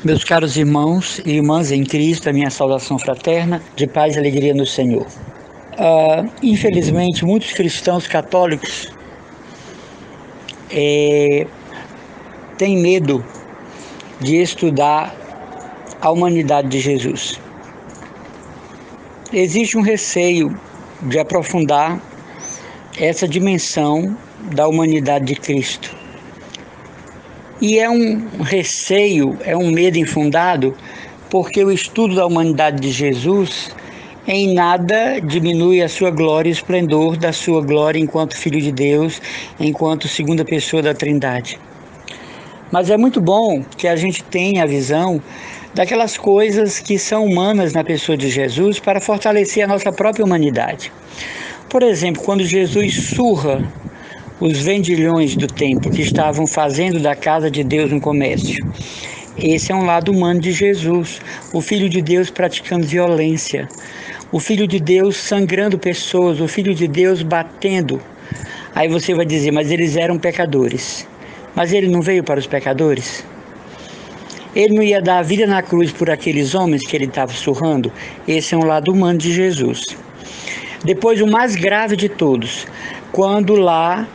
Meus caros irmãos e irmãs em Cristo, a minha saudação fraterna, de paz e alegria no Senhor. Infelizmente, muitos cristãos católicos têm medo de estudar a humanidade de Jesus. Existe um receio de aprofundar essa dimensão da humanidade de Cristo. E é um receio, é um medo infundado, porque o estudo da humanidade de Jesus em nada diminui a sua glória e o esplendor da sua glória enquanto Filho de Deus, enquanto segunda pessoa da Trindade. Mas é muito bom que a gente tenha a visão daquelas coisas que são humanas na pessoa de Jesus para fortalecer a nossa própria humanidade. Por exemplo, quando Jesus surra os vendilhões do templo que estavam fazendo da casa de Deus um comércio. Esse é um lado humano de Jesus, o Filho de Deus praticando violência, o Filho de Deus sangrando pessoas, o Filho de Deus batendo. Aí você vai dizer, mas eles eram pecadores. Mas ele não veio para os pecadores? Ele não ia dar a vida na cruz por aqueles homens que ele estava surrando? Esse é um lado humano de Jesus. Depois, o mais grave de todos, quando lá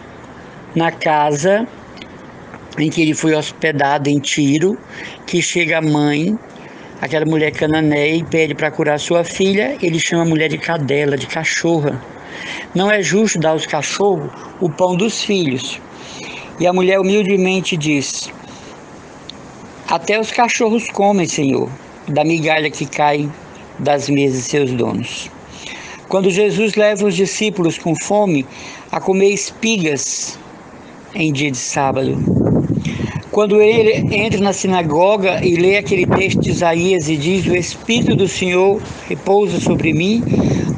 na casa em que ele foi hospedado em Tiro, que chega a mãe, aquela mulher cananeia, e pede para curar sua filha, ele chama a mulher de cadela, de cachorra. Não é justo dar aos cachorros o pão dos filhos. E a mulher humildemente diz, até os cachorros comem, Senhor, da migalha que cai das mesas de seus donos. Quando Jesus leva os discípulos com fome a comer espigas em dia de sábado. Quando ele entra na sinagoga e lê aquele texto de Isaías e diz, o Espírito do Senhor repousa sobre mim,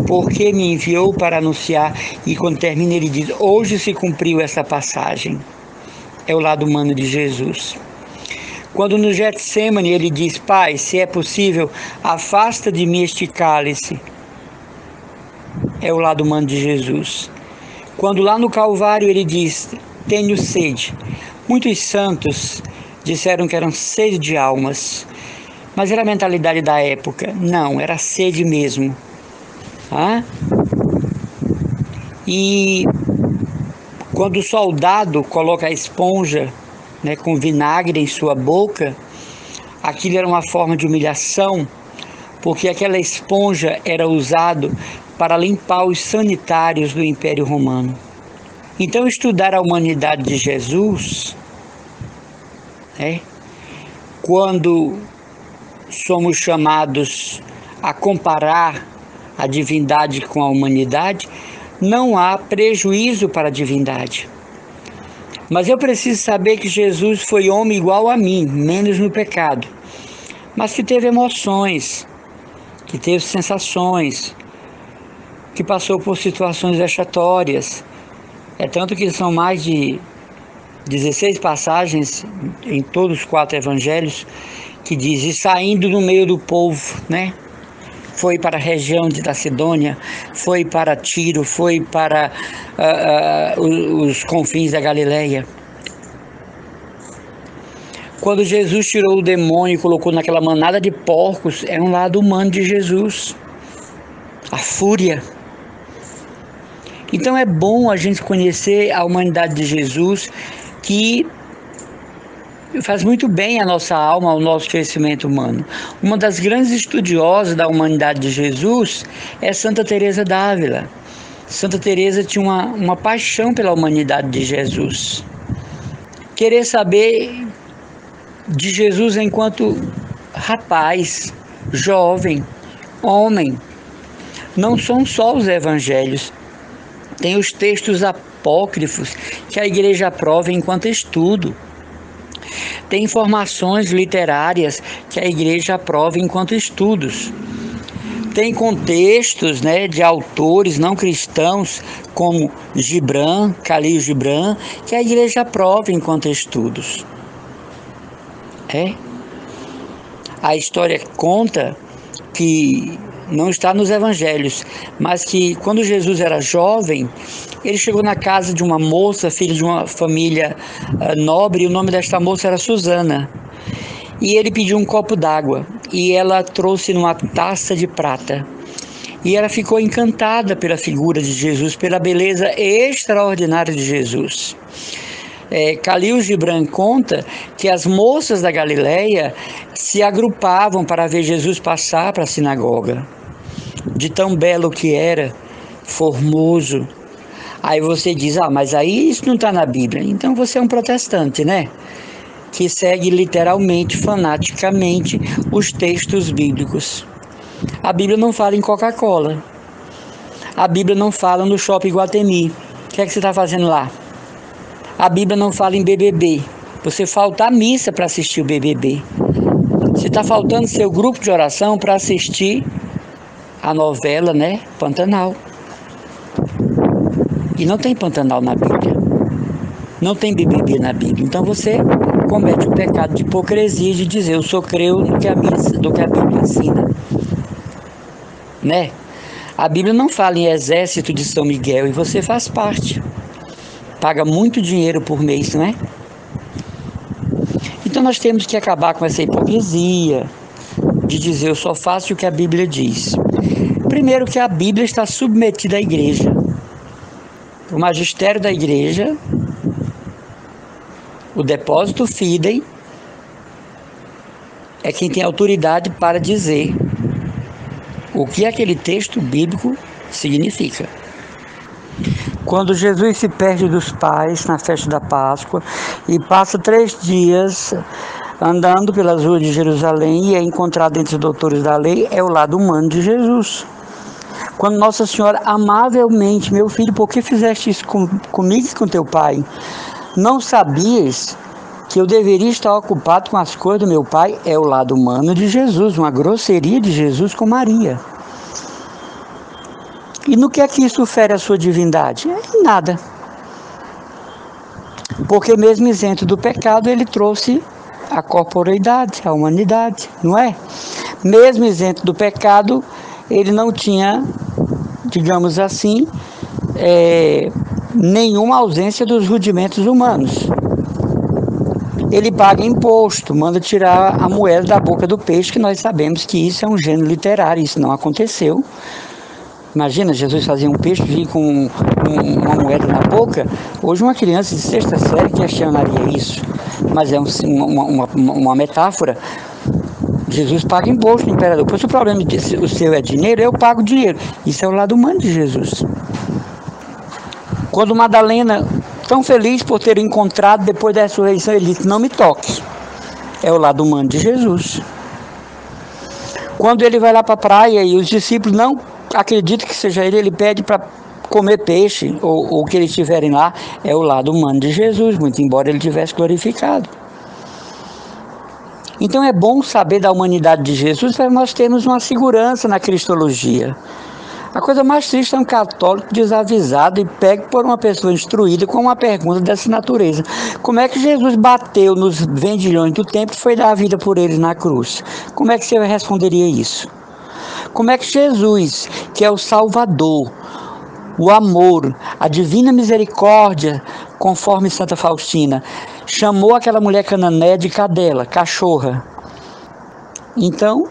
porque me enviou para anunciar, e quando termina ele diz, hoje se cumpriu essa passagem. É o lado humano de Jesus. Quando no Getsêmani ele diz, Pai, se é possível, afasta de mim este cálice. É o lado humano de Jesus. Quando lá no Calvário ele diz, tenho sede. Muitos santos disseram que eram sede de almas, mas era a mentalidade da época. Não, era sede mesmo. E quando o soldado coloca a esponja, com vinagre em sua boca, aquilo era uma forma de humilhação, porque aquela esponja era usada para limpar os sanitários do Império Romano. Então, estudar a humanidade de Jesus, quando somos chamados a comparar a divindade com a humanidade, não há prejuízo para a divindade. Mas eu preciso saber que Jesus foi homem igual a mim, menos no pecado, mas que teve emoções, que teve sensações, que passou por situações vexatórias. É tanto que são mais de 16 passagens em todos os 4 evangelhos que diz, e saindo no meio do povo, foi para a região de Sidônia, foi para Tiro, foi para os confins da Galileia. Quando Jesus tirou o demônio e colocou naquela manada de porcos, é um lado humano de Jesus, a fúria. Então é bom a gente conhecer a humanidade de Jesus, que faz muito bem à nossa alma, ao nosso crescimento humano. Uma das grandes estudiosas da humanidade de Jesus é Santa Teresa d'Ávila. Santa Teresa tinha uma paixão pela humanidade de Jesus. Querer saber de Jesus enquanto rapaz, jovem, homem. Não são só os evangelhos. Tem os textos apócrifos que a igreja aprova enquanto estudo. Tem informações literárias que a igreja aprova enquanto estudos. Tem contextos de autores não cristãos, como Gibran, Khalil Gibran, que a igreja aprova enquanto estudos. A história conta que não está nos evangelhos, mas que quando Jesus era jovem, ele chegou na casa de uma moça, filha de uma família nobre, e o nome desta moça era Susana. E ele pediu um copo d'água e ela trouxe numa taça de prata. E ela ficou encantada pela figura de Jesus, pela beleza extraordinária de Jesus. Khalil Gibran conta que as moças da Galileia se agrupavam para ver Jesus passar para a sinagoga. De tão belo que era, formoso. Aí você diz, mas aí isso não está na Bíblia. Então você é um protestante, né? Que segue literalmente, fanaticamente, os textos bíblicos. A Bíblia não fala em Coca-Cola. A Bíblia não fala no Shopping Iguatemi. O que é que você está fazendo lá? A Bíblia não fala em BBB. Você falta à missa para assistir o BBB. Você está faltando seu grupo de oração para assistir a novela, né? Pantanal. E não tem Pantanal na Bíblia. Não tem BBB na Bíblia. Então você comete o pecado de hipocrisia de dizer eu só creio no que a Bíblia ensina. Né? A Bíblia não fala em exército de São Miguel e você faz parte. Paga muito dinheiro por mês, não é? Então nós temos que acabar com essa hipocrisia de dizer eu só faço o que a Bíblia diz. Primeiro que a Bíblia está submetida à igreja. O magistério da igreja, o depósito fidei, é quem tem autoridade para dizer o que aquele texto bíblico significa. Quando Jesus se perde dos pais na festa da Páscoa e passa 3 dias andando pelas ruas de Jerusalém e é encontrado entre os doutores da lei, é o lado humano de Jesus. Quando Nossa Senhora amavelmente, meu filho, por que fizeste isso comigo e com teu pai? Não sabias que eu deveria estar ocupado com as coisas do meu pai? É o lado humano de Jesus, uma grosseria de Jesus com Maria. E no que é que isso fere a sua divindade? Em nada. Porque mesmo isento do pecado, ele trouxe a corporeidade, a humanidade, não é? Mesmo isento do pecado, ele não tinha, digamos assim, nenhuma ausência dos rudimentos humanos. Ele paga imposto, manda tirar a moeda da boca do peixe, que nós sabemos que isso é um gênero literário, isso não aconteceu. Imagina, Jesus fazia um peixe vir com uma moeda na boca. Hoje uma criança de 6ª série questionaria isso, mas é uma metáfora. Jesus paga imposto, imperador. Pois o problema o seu é dinheiro, eu pago dinheiro. Isso é o lado humano de Jesus. Quando Madalena, tão feliz por ter encontrado depois da ressurreição, ele disse, não me toque. É o lado humano de Jesus. Quando ele vai lá para a praia e os discípulos não acreditam que seja ele pede para comer peixe ou que eles estiverem lá, é o lado humano de Jesus, muito embora ele tivesse glorificado. Então é bom saber da humanidade de Jesus para nós termos uma segurança na cristologia. A coisa mais triste é um católico desavisado e pego por uma pessoa instruída com uma pergunta dessa natureza. Como é que Jesus bateu nos vendilhões do templo e foi dar a vida por eles na cruz? Como é que você responderia isso? Como é que Jesus, que é o Salvador, o amor, a divina misericórdia, conforme Santa Faustina, chamou aquela mulher cananeia de cadela, cachorra? Então,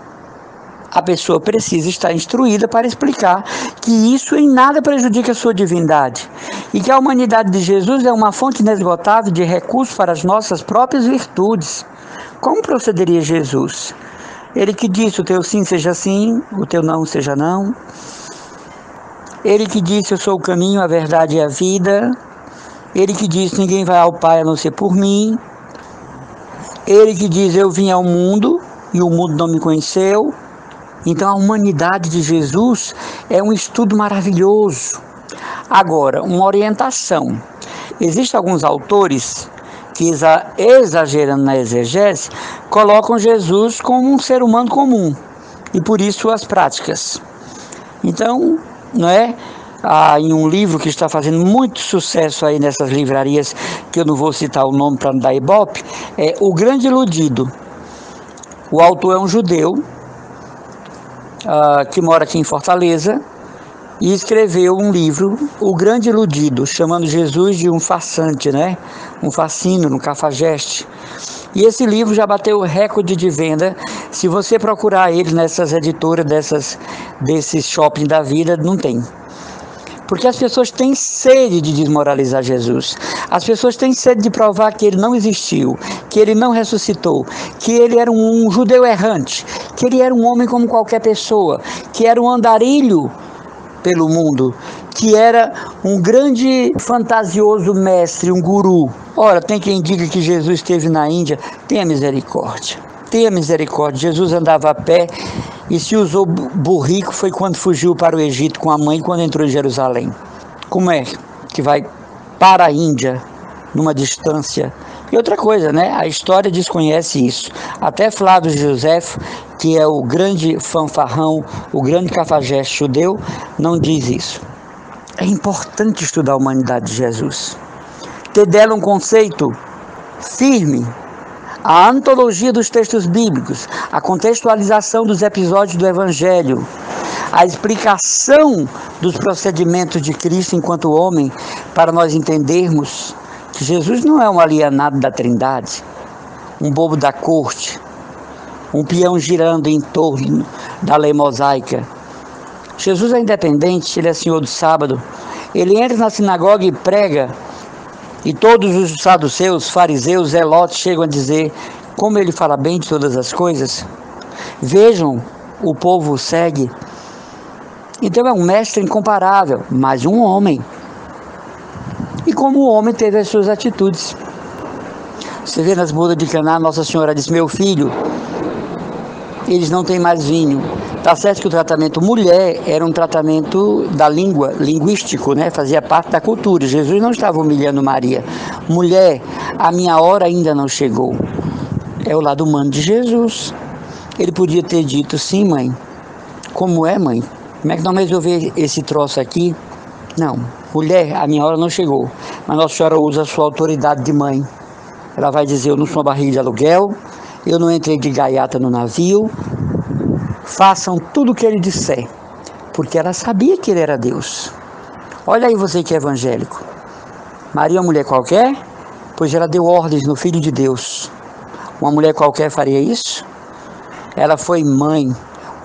a pessoa precisa estar instruída para explicar que isso em nada prejudica a sua divindade e que a humanidade de Jesus é uma fonte inesgotável de recursos para as nossas próprias virtudes. Como procederia Jesus? Ele que disse, o teu sim seja sim, o teu não seja não. Ele que disse, eu sou o caminho, a verdade e a vida. Ele que disse, ninguém vai ao Pai a não ser por mim. Ele que diz, eu vim ao mundo e o mundo não me conheceu. Então a humanidade de Jesus é um estudo maravilhoso. Agora, uma orientação. Existem alguns autores que, exagerando na exegese, colocam Jesus como um ser humano comum e por isso suas práticas. Então, não é? Em um livro que está fazendo muito sucesso aí nessas livrarias, que eu não vou citar o nome para não dar ibope, é O Grande Iludido. O autor é um judeu que mora aqui em Fortaleza e escreveu um livro, O Grande Iludido, chamando Jesus de um farsante, né? Um fascínio, um cafajeste. E esse livro já bateu o recorde de venda. Se você procurar ele nessas editoras, desses shopping da vida, não tem. Porque as pessoas têm sede de desmoralizar Jesus. As pessoas têm sede de provar que ele não existiu, que ele não ressuscitou, que ele era um judeu errante, que ele era um homem como qualquer pessoa, que era um andarilho pelo mundo, que era um grande fantasioso mestre, um guru. Ora, tem quem diga que Jesus esteve na Índia. Tenha misericórdia. Tenha misericórdia. Jesus andava a pé e se usou burrico foi quando fugiu para o Egito com a mãe, quando entrou em Jerusalém. Como é que vai para a Índia numa distância? E outra coisa, né? A história desconhece isso. Até Flávio Josefo, que é o grande fanfarrão, o grande cafajeste judeu, não diz isso. É importante estudar a humanidade de Jesus. Ter dela um conceito firme. A antologia dos textos bíblicos, a contextualização dos episódios do Evangelho, a explicação dos procedimentos de Cristo enquanto homem, para nós entendermos que Jesus não é um alienado da Trindade, um bobo da corte, um peão girando em torno da lei mosaica. Jesus é independente, ele é senhor do sábado, ele entra na sinagoga e prega. E todos os saduceus, fariseus, zelotes chegam a dizer como ele fala bem de todas as coisas. Vejam, o povo o segue. Então é um mestre incomparável, mas um homem. E como o homem teve as suas atitudes. Você vê nas bodas de Caná, Nossa Senhora disse: meu filho, eles não têm mais vinho. Tá certo que o tratamento mulher era um tratamento da língua, linguístico, né? Fazia parte da cultura. Jesus não estava humilhando Maria. Mulher, a minha hora ainda não chegou. É o lado humano de Jesus. Ele podia ter dito: sim, mãe. Como é, mãe? Como é que nós vamos resolver esse troço aqui? Não. Mulher, a minha hora não chegou. Mas Nossa Senhora usa a sua autoridade de mãe. Ela vai dizer: eu não sou uma barriga de aluguel, eu não entrei de gaiata no navio. Façam tudo o que ele disser, porque ela sabia que ele era Deus. Olha aí você que é evangélico. Maria é uma mulher qualquer? Pois ela deu ordens no Filho de Deus. Uma mulher qualquer faria isso? Ela foi mãe,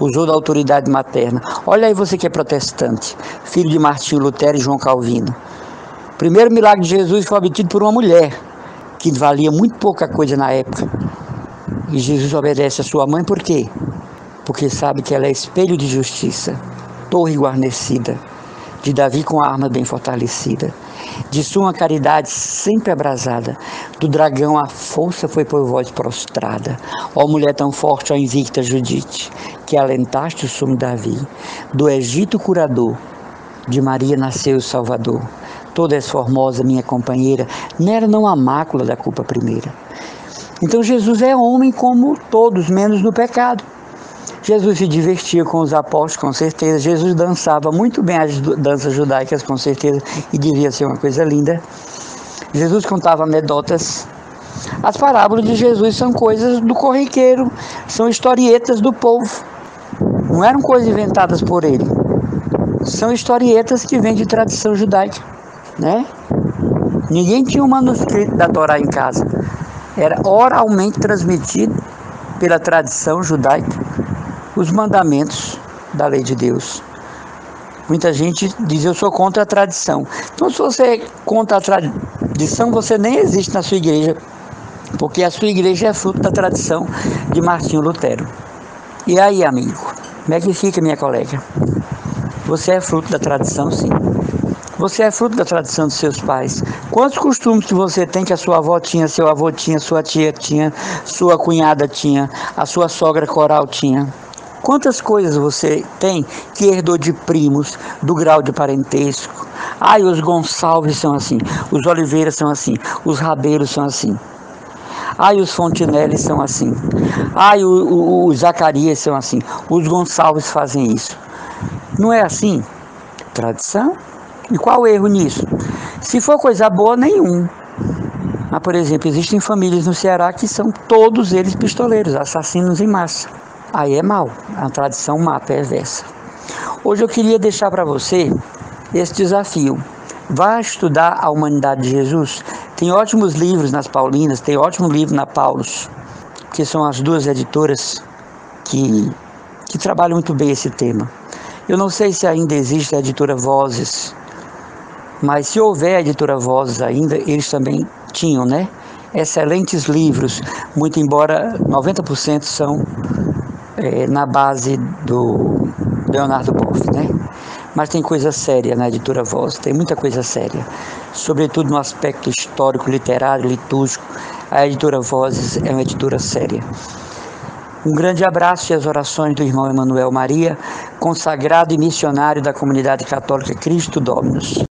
usou da autoridade materna. Olha aí você que é protestante, filho de Martinho Lutero e João Calvino. O primeiro milagre de Jesus foi obtido por uma mulher, que valia muito pouca coisa na época. E Jesus obedece a sua mãe por quê? Porque sabe que ela é espelho de justiça, torre guarnecida, de Davi com a arma bem fortalecida, de sua caridade sempre abrasada, do dragão a força foi por vós prostrada. Ó mulher tão forte, ó invicta Judite, que alentaste o sumo Davi, do Egito curador, de Maria nasceu o Salvador. Toda és formosa, minha companheira, nela não há mácula da culpa primeira. Então Jesus é homem como todos, menos no pecado. Jesus se divertia com os apóstolos, com certeza. Jesus dançava muito bem as danças judaicas, com certeza, e devia ser uma coisa linda. Jesus contava anedotas. As parábolas de Jesus são coisas do corriqueiro, são historietas do povo. Não eram coisas inventadas por ele. São historietas que vêm de tradição judaica, né? Ninguém tinha um manuscrito da Torá em casa. Era oralmente transmitido pela tradição judaica os mandamentos da lei de Deus. Muita gente diz: eu sou contra a tradição. Então, se você é contra a tradição, você nem existe na sua igreja, porque a sua igreja é fruto da tradição de Martinho Lutero. E aí, amigo, como é que fica, minha colega? Você é fruto da tradição, sim. Você é fruto da tradição dos seus pais. Quantos costumes que você tem que a sua avó tinha, seu avô tinha, sua tia tinha, sua cunhada tinha, a sua sogra coral tinha? Quantas coisas você tem que herdou de primos, do grau de parentesco? Ai, os Gonçalves são assim, os Oliveiras são assim, os Rabeiros são assim. Ai, os Fontinelli são assim. Ai, os Zacarias são assim. Os Gonçalves fazem isso. Não é assim? Tradição? E qual o erro nisso? Se for coisa boa, nenhum. Mas, por exemplo, existem famílias no Ceará que são todos eles pistoleiros, assassinos em massa. Aí é mal, a tradição má, perversa. Hoje eu queria deixar para você esse desafio. Vá estudar a humanidade de Jesus, Tem ótimos livros nas Paulinas, tem ótimo livro na Paulus, que são as duas editoras que trabalham muito bem esse tema. Eu não sei se ainda existe a editora Vozes, mas se houver a editora Vozes ainda, eles também tinham, né? Excelentes livros, muito embora 90% são na base do Leonardo Boff, né? Mas tem coisa séria na editora Vozes, tem muita coisa séria, sobretudo no aspecto histórico, literário, litúrgico. A editora Vozes é uma editora séria. Um grande abraço e as orações do irmão Emanuel Maria, consagrado e missionário da comunidade católica Cristo Dominus.